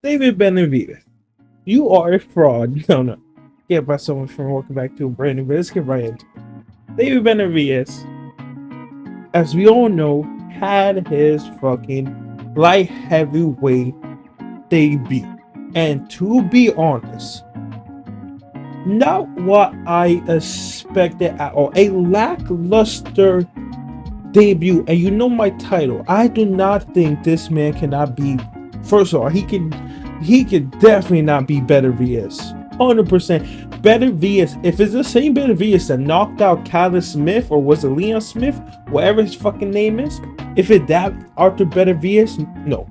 David Benavidez, you are a fraud. No, no. Get by someone from welcome back to brand new. Let's get right into it. David Benavidez, as we all know, had his fucking light heavyweight debut. And to be honest, not what I expected at all. A lackluster debut. And you know my title. I do not think this man cannot be. First of all, he can definitely not be Beterbiev. 100% Beterbiev. If it's the same Beterbiev that knocked out Callum Smith, or was it Leon Smith, whatever his fucking name is, if it that Arthur Beterbiev, no.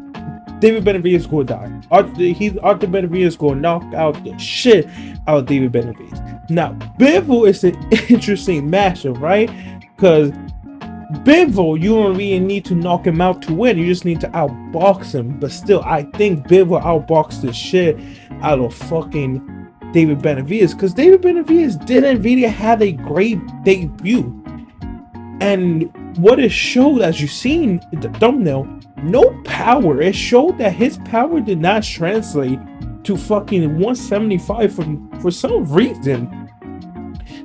David Benavidez gonna die. Arthur Benavidez gonna knock out the shit out of David Benavidez. Now, Bivol is an interesting matchup, right? Because Bivol, you don't really need to knock him out to win. You just need to outbox him. But still, I think Bivol outboxed the shit out of fucking David Benavidez, because David Benavidez didn't really have a great debut. And what it showed, as you've seen in the thumbnail, no power. It showed that his power did not translate to fucking 175 for some reason.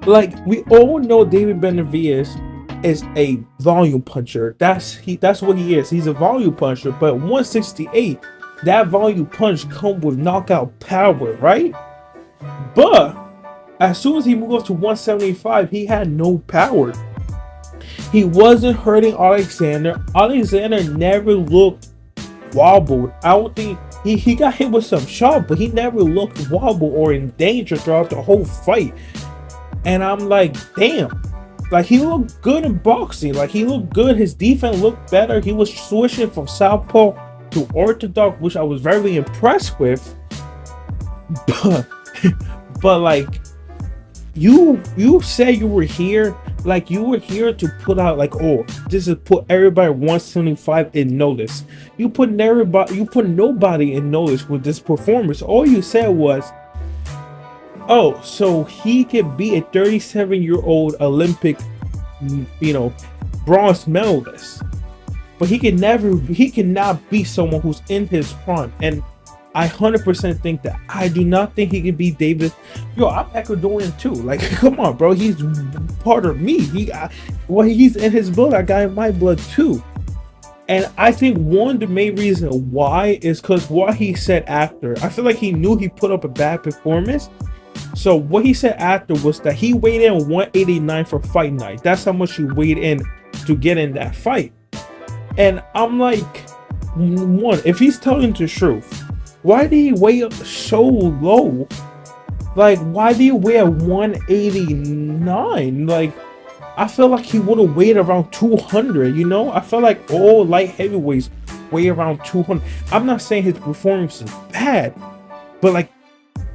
Like, we all know David Benavidez is a volume puncher. That's what he is. He's a volume puncher. But 168, that volume punch comes with knockout power, right? But as soon as he moved up to 175, he had no power. He wasn't hurting Alexander. Alexander never looked wobbled. I don't think he got hit with some shot, but he never looked wobbled or in danger throughout the whole fight. And I'm like, damn. Like, he looked good in boxing. Like, he looked good. His defense looked better. He was switching from southpaw to orthodox, which I was very impressed with. But like, you said you were here. Like, you were here to put out, like, oh, this is put everybody 175 in notice. You put nobody in notice with this performance. All you said was, oh, so he could be a 37-year-old Olympic, bronze medalist, but he cannot be someone who's in his prime. And I 100% think that. I do not think he can be David. Yo, I'm Ecuadorian too. Like, come on, bro. He's part of me. He's in his blood. I got in my blood too. And I think one of the main reason why is because what he said after. I feel like he knew he put up a bad performance. So what he said after was that he weighed in 189 for fight night. That's how much he weighed in to get in that fight. And I'm like, one, if he's telling the truth, why did he weigh up so low? Like, why did he weigh at 189? Like, I feel like he would have weighed around 200, I felt like all light heavyweights weigh around 200. I'm not saying his performance is bad, but like,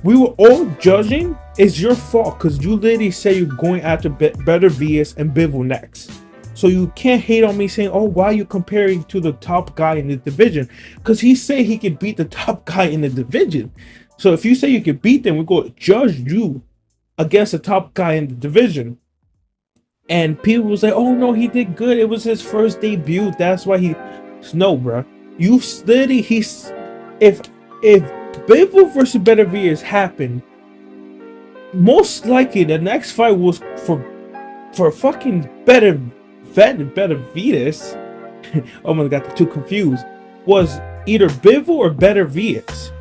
we were all judging. It's your fault, because you literally say you're going after Beterbiev and Bivol next. So you can't hate on me saying, oh, why are you comparing to the top guy in the division? Because he said he could beat the top guy in the division. So if you say you could beat them, we're going to judge you against the top guy in the division. And people will say, oh, no, he did good. It was his first debut. That's why no, bro. You literally, if Bivol versus Benavidez happened, most likely the next fight was for fucking Benavidez. Oh my god, got the two confused. Was either Bivol or Benavidez.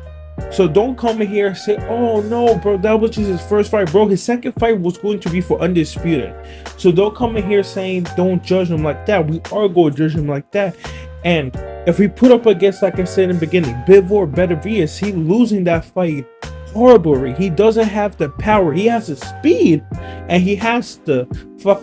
So don't come in here and say, oh no, bro, that was just his first fight, bro. His second fight was going to be for undisputed. So don't come in here saying don't judge him like that. We are going to judge him like that. And if we put up against, like I said in the beginning, Bivol or Benavidez, he losing that fight horribly. He doesn't have the power. He has the speed, and he has the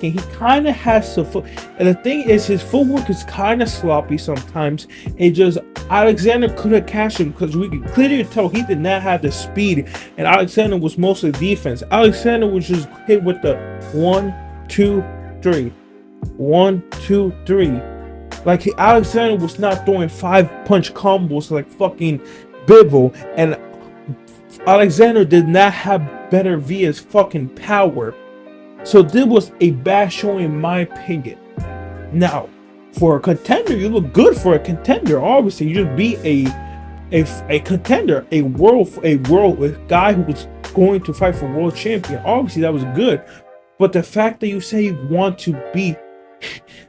he kind of has to and the thing is, his footwork is kind of sloppy sometimes. It just, Alexander could have cashed him, because we could clearly tell he did not have the speed, and Alexander was mostly defense. Alexander was just hit with the 1, 2, 3, 1, 2, 3. Like, Alexander was not throwing 5-punch combos like fucking Bivol, and Alexander did not have Beterbiev fucking power. So this was a bad showing in my opinion. Now, for a contender, you look good for a contender. Obviously, you just beat a contender, a guy who was going to fight for world champion. Obviously, that was good. But the fact that you say you want to be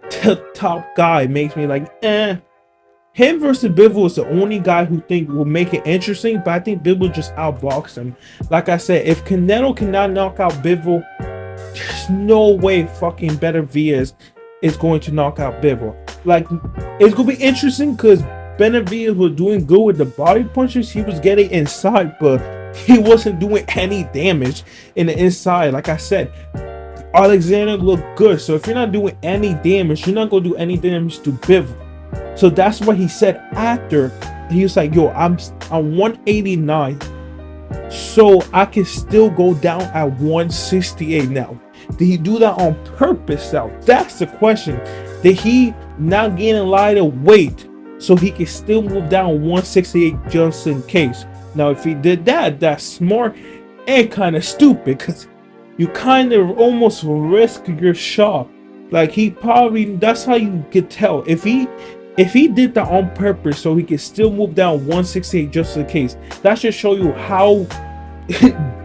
the top guy makes me like, eh. Him versus Bivol is the only guy who think will make it interesting, but I think Bivol just outboxed him. Like I said, if Canelo cannot knock out Bivol, there's no way fucking Benavidez is going to knock out Bivol. Like, it's gonna be interesting because Benavidez was doing good with the body punches. He was getting inside, but he wasn't doing any damage in the inside. Like I said, Alexander looked good. So if you're not doing any damage, you're not gonna do any damage to Bivol. So that's what he said after. He was like, yo, I'm 189, so I can still go down at 168 now. Did he do that on purpose now? That's the question. Did he not gain a lot of weight so he can still move down 168 just in case? Now, if he did that, that's smart and kind of stupid, because you kind of almost risk your shot. Like, he probably, that's how you could tell. If he did that on purpose so he could still move down 168 just in case, that should show you how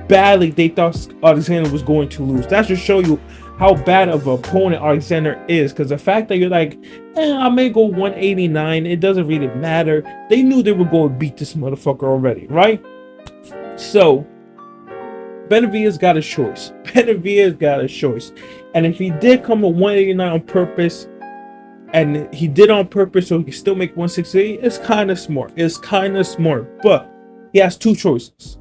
badly they thought Alexander was going to lose. That should show you how bad of an opponent Alexander is. Because the fact that you're like, I may go 189, it doesn't really matter. They knew they were going to beat this motherfucker already, right? So Benavidez got a choice. Benavidez got a choice. And if he did come to 189 on purpose, and he did on purpose so he can still make 168, it's kind of smart. It's kind of smart. But he has two choices.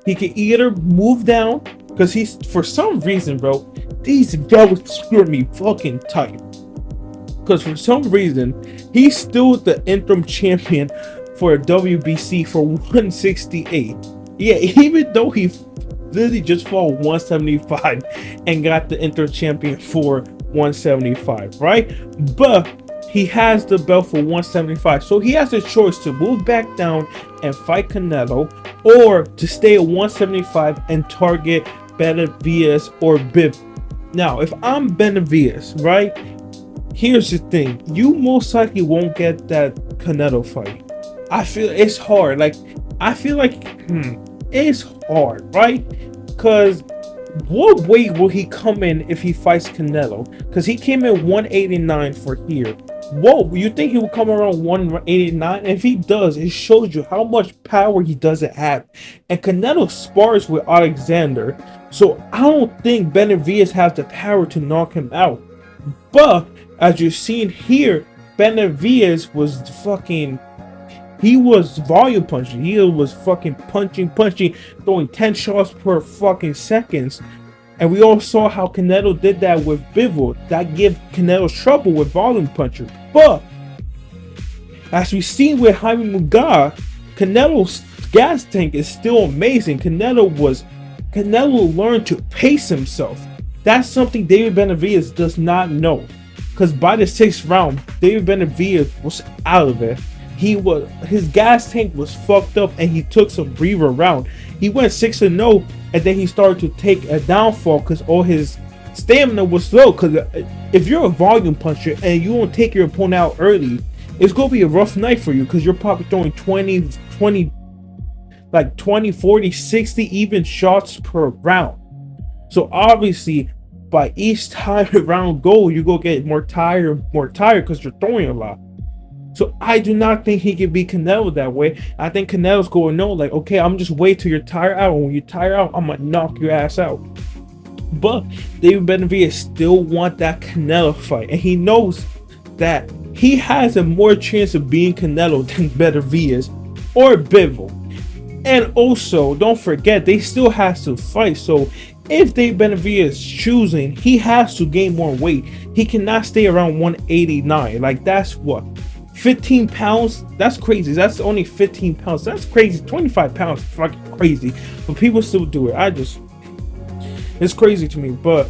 He can either move down, because he's, for some reason, bro, these belts screw me fucking tight. Because for some reason, he's still the interim champion for WBC for 168. Yeah, even though he literally just fought 175 and got the interim champion for 175, right? But he has the belt for 175, so he has a choice to move back down and fight Canelo, or to stay at 175 and target Benavidez or Bivol. Now, if I'm Benavidez, right, here's the thing: you most likely won't get that Canelo fight. I feel it's hard. Like, I feel like it's hard, right? Because what weight will he come in if he fights Canelo? Because he came in 189 for here. Whoa, you think he will come around 189? If he does, it shows you how much power he doesn't have. And Canelo spars with Alexander, so I don't think Benavidez has the power to knock him out. But as you're seeing here, Benavidez was fucking, he was volume punching. He was fucking punching, throwing 10 shots per fucking seconds. And we all saw how Canelo did that with Bivol. That gave Canelo trouble with volume puncher. But as we've seen with Jaime Munguia, Canelo's gas tank is still amazing. Canelo learned to pace himself. That's something David Benavidez does not know. Because by the 6th round, David Benavidez was out of it. His gas tank was fucked up, and he took some breather round. He went 6-0, and then he started to take a downfall because all his stamina was low. Because if you're a volume puncher and you don't take your opponent out early, it's gonna be a rough night for you, because you're probably throwing 20, 40, 60 even shots per round. So obviously, by each time a round goes, you go get more tired because you're throwing a lot. So I do not think he can beat Canelo that way. I think Canelo's going, no, like, okay, I'm just wait till you're tired out. When you tire out, I'm gonna knock your ass out. But David Benavidez still want that Canelo fight, and he knows that he has a more chance of beating Canelo than Benavidez or Bivol. And also, don't forget, they still has to fight. So if David Benavidez is choosing, he has to gain more weight. He cannot stay around 189. Like, that's what, 15 pounds? That's crazy. That's only 15 pounds. That's crazy. 25 pounds, fucking crazy. But people still do it. It's crazy to me. But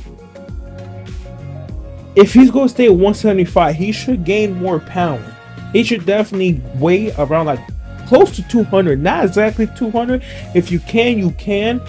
if he's going to stay at 175, he should gain more pounds. He should definitely weigh around like close to 200. Not exactly 200. If you can, you can.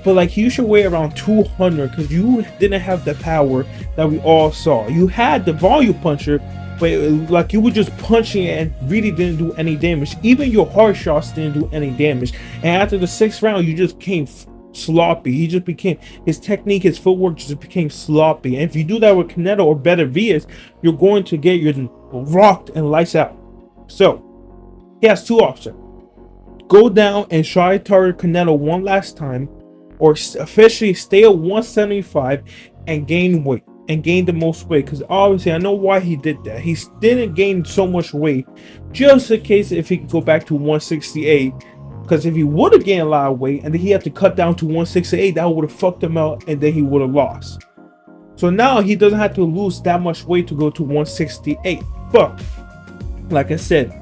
But like, you should weigh around 200, because you didn't have the power that we all saw. You had the volume puncher, but like you were just punching it and really didn't do any damage. Even your hard shots didn't do any damage. And after the 6th round, you just became sloppy. He just became, his technique, his footwork just became sloppy. And if you do that with Canelo or Benavidez, you're going to get your rocked and lights out. So he has 2 options: go down and try to target Canelo one last time, or officially stay at 175 and gain weight, and gain the most weight. Because obviously I know why he did that. He didn't gain so much weight just in case if he could go back to 168. Because if he would have gained a lot of weight and then he had to cut down to 168, that would have fucked him out and then he would have lost. So now he doesn't have to lose that much weight to go to 168. But like I said,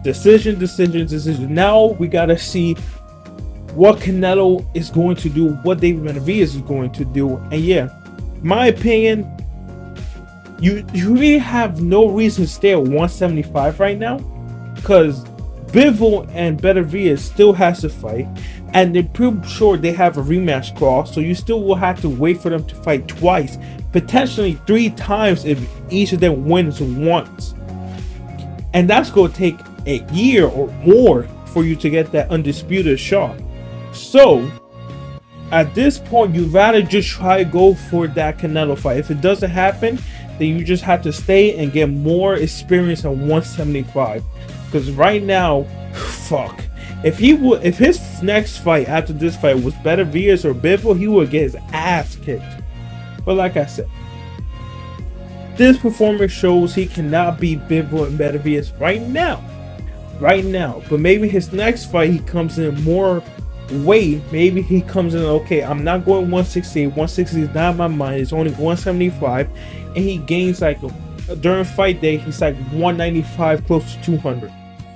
decision. Now we gotta see what Canelo is going to do, what David Benavidez is going to do. And yeah, my opinion, you really have no reason to stay at 175 right now, because Bivol and Beterbiev still has to fight, and they're pretty sure they have a rematch clause, so you still will have to wait for them to fight twice, potentially 3 times if each of them wins once. And that's going to take a year or more for you to get that undisputed shot. So at this point, you'd rather just try to go for that Canelo fight. If it doesn't happen, then you just have to stay and get more experience on 175. Because right now, fuck, if his next fight after this fight was Benavidez or Bivol, he would get his ass kicked. But like I said, this performance shows he cannot beat Bivol and Benavidez right now. But maybe his next fight, he comes in more weight. Maybe he comes in, okay, I'm not going 168. 160 is not in my mind. It's only 175. And he gains like, during fight day, he's like 195, close to 200.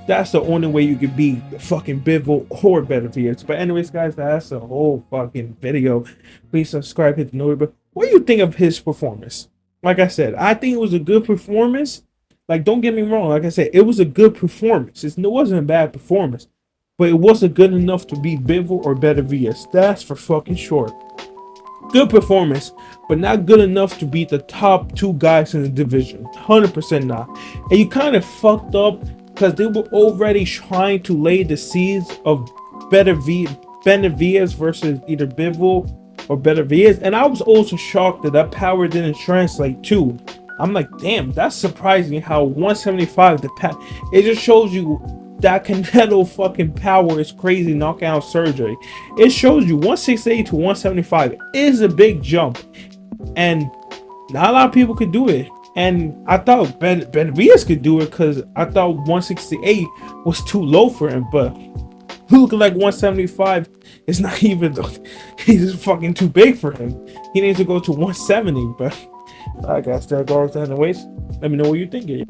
That's the only way you could beat fucking Bivol or Benavidez. But anyways, guys, that's the whole fucking video. Please subscribe, hit the notification. What do you think of his performance? Like I said, I think it was a good performance. Like, don't get me wrong. Like I said, it was a good performance. It wasn't a bad performance. But it wasn't good enough to beat Bivol or Benavidez. That's for fucking sure. Good performance, but not good enough to beat the top 2 guys in the division. 100% not. And you kind of fucked up because they were already trying to lay the seeds of Benavidez versus either Bivol or Beterbiev. And I was also shocked that power didn't translate too. I'm like, damn, that's surprising how 175, it just shows you that Canelo fucking power is crazy knockout surgery. It shows you 168 to 175 is a big jump, and not a lot of people could do it. And I thought Benavidez could do it because I thought 168 was too low for him, but looking like 175 is not even, he's fucking too big for him. He needs to go to 170, but I guess that goes anyways. Let me know what you think.